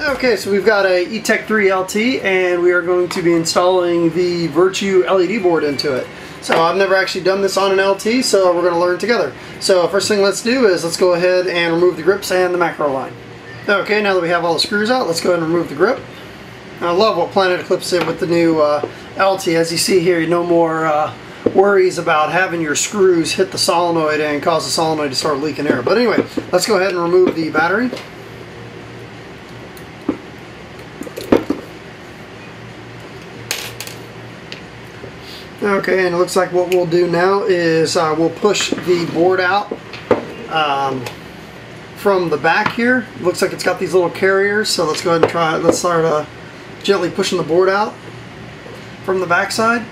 Okay, so we've got a Etek 3 LT and we are going to be installing the Virtue LED board into it. So I've never actually done this on an LT, so we're going to learn together. So first thing let's do is let's go ahead and remove the grips and the macro line. Okay, now that we have all the screws out, let's go ahead and remove the grip. I love what Planet Eclipse did with the new LT. As you see here, no more worries about having your screws hit the solenoid and cause the solenoid to start leaking air. But anyway, let's go ahead and remove the battery. Okay, and it looks like what we'll do now is we'll push the board out from the back here. Looks like it's got these little carriers, so let's go ahead and try it. Let's start gently pushing the board out from the back side.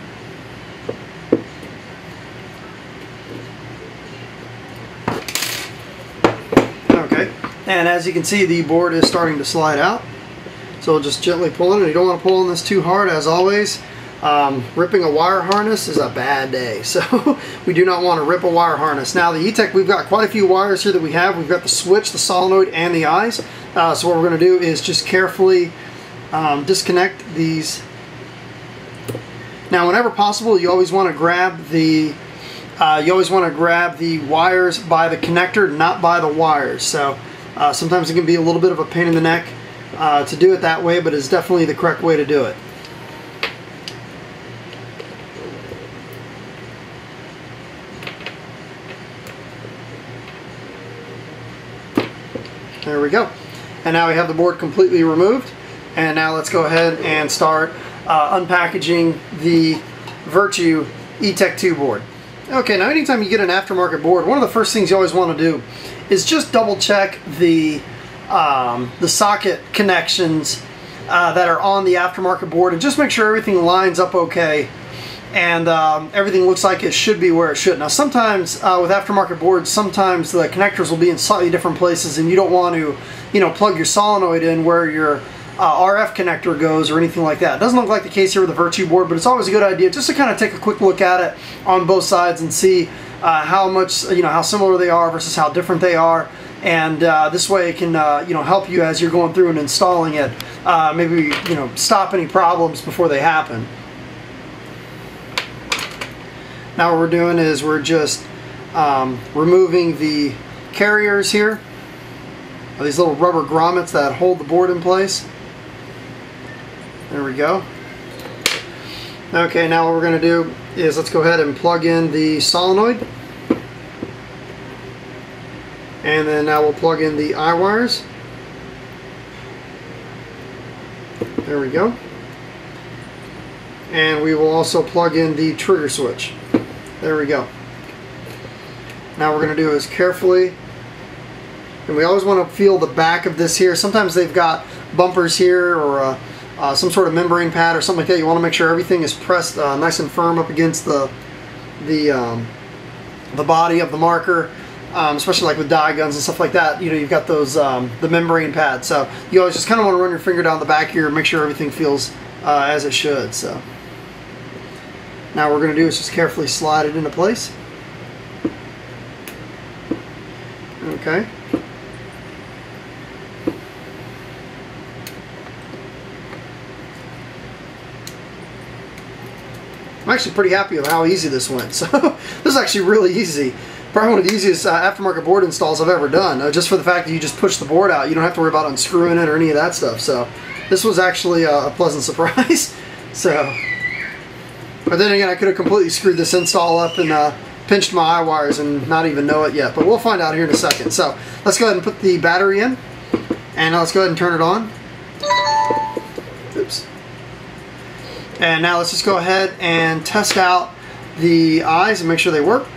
Okay, and as you can see, the board is starting to slide out. So we'll just gently pull it, and you don't want to pull on this too hard, as always. Ripping a wire harness is a bad day, so we do not want to rip a wire harness. Now the Etek, we've got quite a few wires here that we have. We've got the switch, the solenoid, and the eyes. So what we're going to do is just carefully disconnect these. Now whenever possible, you always want to grab the wires by the connector, not by the wires. So sometimes it can be a little bit of a pain in the neck to do it that way, but it's definitely the correct way to do it. There we go. And now we have the board completely removed. And now let's go ahead and start unpackaging the Virtue Etek 2 board. Okay, now anytime you get an aftermarket board, one of the first things you always want to do is just double check the socket connections that are on the aftermarket board, and just make sure everything lines up okay and everything looks like it should be where it should. Now sometimes with aftermarket boards, sometimes the connectors will be in slightly different places and you don't want to, plug your solenoid in where your RF connector goes or anything like that. It doesn't look like the case here with the Virtue board, but it's always a good idea just to kind of take a quick look at it on both sides and see how much, how similar they are versus how different they are. And this way it can help you as you're going through and installing it, maybe stop any problems before they happen. Now what we're doing is we're just removing the carriers here, these little rubber grommets that hold the board in place. There we go. Okay, now what we're going to do is let's go ahead and plug in the solenoid. And then now we'll plug in the eye wires. There we go. And we will also plug in the trigger switch. There we go. Now what we're going to do is carefully, and we always want to feel the back of this here. Sometimes they've got bumpers here or some sort of membrane pad or something like that. You want to make sure everything is pressed nice and firm up against the body of the marker, especially like with dye guns and stuff like that. You've got those the membrane pads. So you always just kind of want to run your finger down the back here and make sure everything feels as it should. So now what we're going to do is just carefully slide it into place. Okay. I'm actually pretty happy with how easy this went. So this is actually really easy. Probably one of the easiest aftermarket board installs I've ever done. Just for the fact that you just push the board out. You don't have to worry about unscrewing it or any of that stuff. So this was actually a pleasant surprise. So, but then again, I could have completely screwed this install up and pinched my eye wires and not even know it yet. But we'll find out here in a second. So let's go ahead and put the battery in. And let's go ahead and turn it on. Oops. And now let's just go ahead and test out the eyes and make sure they work.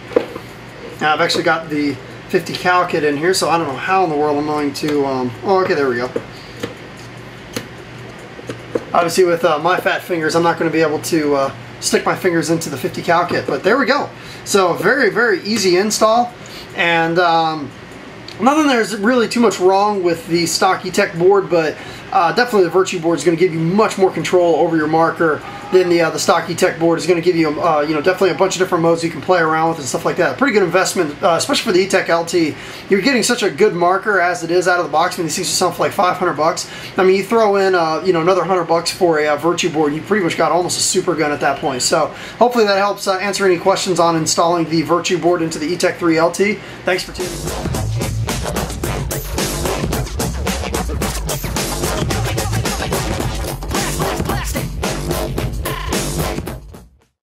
Now I've actually got the 50 cal kit in here, so I don't know how in the world I'm going to, oh okay, there we go. Obviously with my fat fingers, I'm not going to be able to stick my fingers into the 50 cal kit, but there we go. So very, very easy install, and nothing there's really too much wrong with the stock Etek board, but definitely the Virtue board is going to give you much more control over your marker than the stock Etek board is going to give you. You know, definitely a bunch of different modes you can play around with and stuff like that. Pretty good investment, especially for the Etek LT. You're getting such a good marker as it is out of the box. I mean, these things are selling for like 500 bucks. I mean, you throw in you know, another 100 bucks for a Virtue board, you pretty much got almost a super gun at that point. So hopefully that helps answer any questions on installing the Virtue board into the Etek 3 LT. Thanks for tuning in.